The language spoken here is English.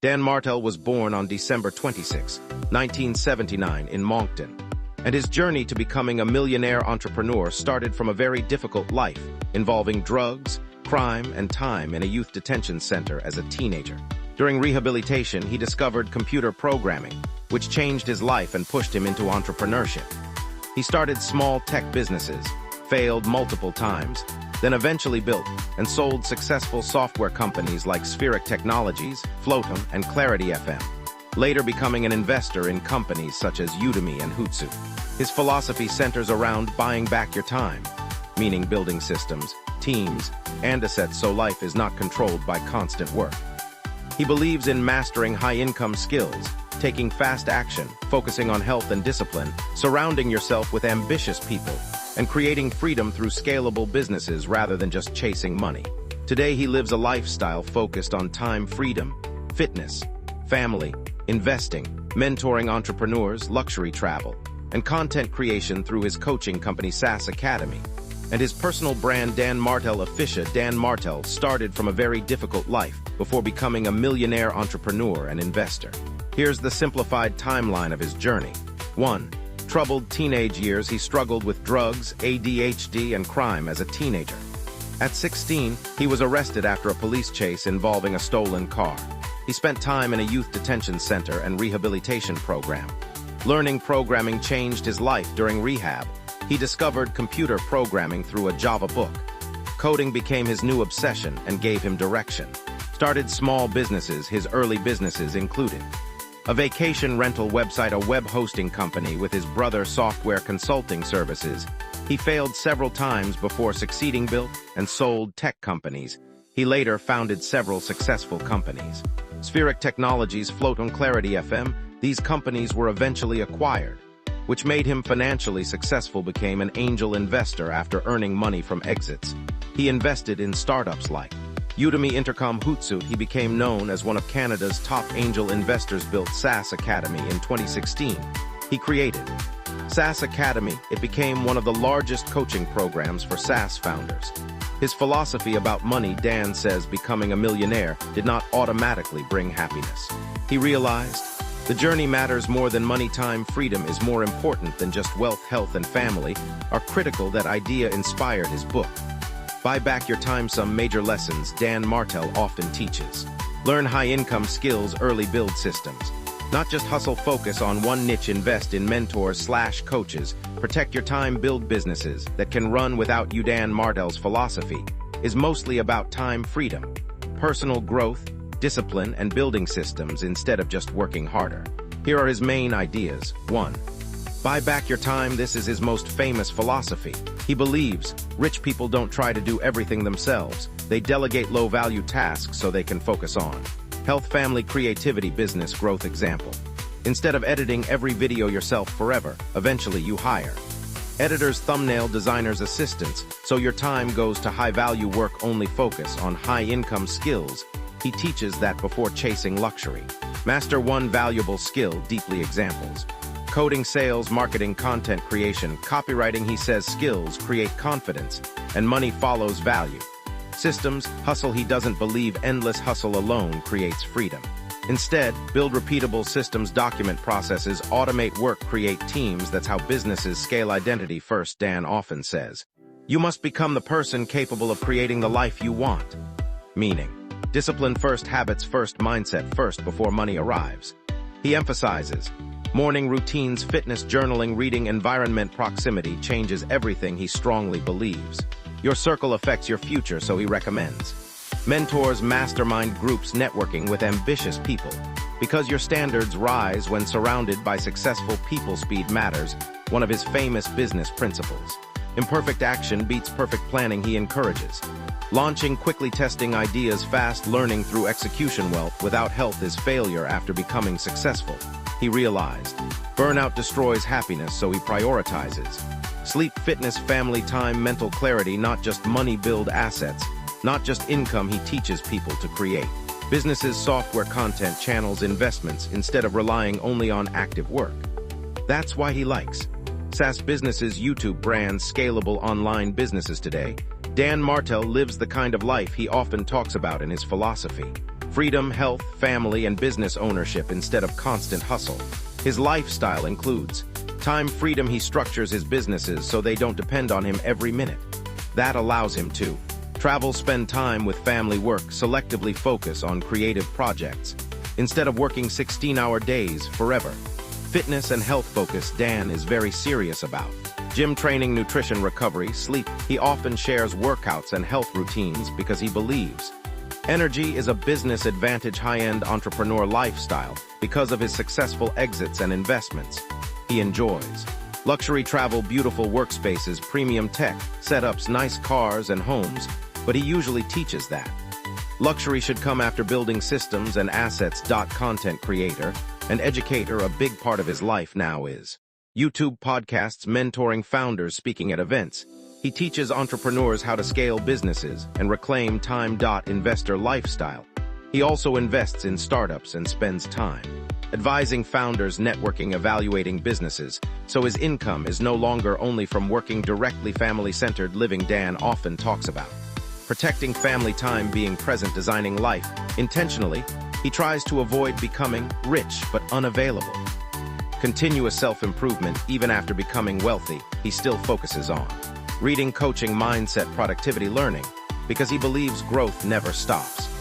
Dan Martell was born on December 26, 1979 in Moncton, and his journey to becoming a millionaire entrepreneur started from a very difficult life involving drugs, crime, and time in a youth detention center as a teenager. During rehabilitation, he discovered computer programming, which changed his life and pushed him into entrepreneurship. He started small tech businesses, failed multiple times, then eventually built and sold successful software companies like Spheric Technologies, Floatum, and Clarity FM, later becoming an investor in companies such as Udemy and Hootsuite. His philosophy centers around buying back your time, meaning building systems, teams, and assets so life is not controlled by constant work. He believes in mastering high-income skills, taking fast action, focusing on health and discipline, surrounding yourself with ambitious people, and creating freedom through scalable businesses rather than just chasing money. Today, he lives a lifestyle focused on time freedom, fitness, family, investing, mentoring entrepreneurs, luxury travel, and content creation through his coaching company SaaS Academy. And his personal brand Dan Martell Official. Dan Martell started from a very difficult life before becoming a millionaire entrepreneur and investor. Here's the simplified timeline of his journey. 1. Troubled teenage years. He struggled with drugs, ADHD, and crime as a teenager. At 16, he was arrested after a police chase involving a stolen car. He spent time in a youth detention center and rehabilitation program. Learning programming changed his life during rehab. He discovered computer programming through a Java book. Coding became his new obsession and gave him direction. Started small businesses. His early businesses included a vacation rental website, a web hosting company with his brother software consulting services. He failed several times before succeeding, built and sold tech companies. He later founded several successful companies. Spheric Technologies, Floatum, Clarity FM, these companies were eventually acquired, which made him financially successful, became an angel investor after earning money from exits. He invested in startups like Udemy, Intercom, Hootsuite. He became known as one of Canada's top angel investors, built SaaS Academy in 2016. He created SaaS Academy. It became one of the largest coaching programs for SaaS founders. His philosophy about money, Dan says, becoming a millionaire did not automatically bring happiness. He realized the journey matters more than money. Time freedom is more important than just wealth. Health and family are critical. That idea inspired his book, Buy Back Your Time. Some major lessons Dan Martell often teaches. Learn high-income skills early. Build systems, not just hustle. Focus on one niche. Invest in mentors/coaches. Protect your time. Build businesses that can run without you. Dan Martell's philosophy is mostly about time freedom, personal growth, discipline, and building systems instead of just working harder. Here are his main ideas. 1. Buy back your time. This is his most famous philosophy. He believes rich people don't try to do everything themselves. They delegate low-value tasks so they can focus on health, family, creativity, business growth. Example: instead of editing every video yourself forever, eventually you hire editors, thumbnail designers, assistants, so your time goes to high-value work. Only focus on high-income skills. He teaches that before chasing luxury. Master one valuable skill deeply. Examples: coding, sales, marketing, content creation, copywriting. He says skills create confidence, and money follows value. Systems, hustle. He doesn't believe endless hustle alone creates freedom. Instead, build repeatable systems, document processes, automate work, create teams. That's how businesses scale. Identity first. Dan often says, you must become the person capable of creating the life you want. Meaning, discipline first, habits first, mindset first before money arrives. He emphasizes morning routines, fitness, journaling, reading, environment. Proximity changes everything. He strongly believes your circle affects your future, so he recommends mentors, mastermind groups, networking with ambitious people, because your standards rise when surrounded by successful people. Speed matters, one of his famous business principles. Imperfect action beats perfect planning. He encourages launching quickly, testing ideas fast, learning through execution. Wealth without health is failure. After becoming successful, he realized burnout destroys happiness, so he prioritizes sleep, fitness, family time, mental clarity. Not just money. Build assets, not just income. He teaches people to create businesses, software, content, channels, investments, instead of relying only on active work. That's why he likes SaaS businesses, YouTube brands, scalable online businesses. Today, Dan Martell lives the kind of life he often talks about in his philosophy. freedom, health, family, and business ownership instead of constant hustle. His lifestyle includes time freedom. He structures his businesses so they don't depend on him every minute. That allows him to travel, spend time with family, work, selectively focus on creative projects, instead of working 16-hour days forever. Fitness and health focus. Dan is very serious about gym training, nutrition, recovery, sleep. He often shares workouts and health routines because he believes energy is a business advantage. High-end entrepreneur lifestyle because of his successful exits and investments. He enjoys luxury travel, beautiful workspaces, premium tech, setups, nice cars and homes, but he usually teaches that luxury should come after building systems and assets. Content creator and educator. A big part of his life now is YouTube, podcasts, mentoring founders, speaking at events. He teaches entrepreneurs how to scale businesses and reclaim time. Investor lifestyle. He also invests in startups and spends time advising founders, networking, evaluating businesses, so his income is no longer only from working directly. Family-centered living. Dan often talks about protecting family time, being present, designing life intentionally. He tries to avoid becoming rich but unavailable. Continuous self-improvement. Even after becoming wealthy, he still focuses on reading, coaching, mindset, productivity, learning, because he believes growth never stops.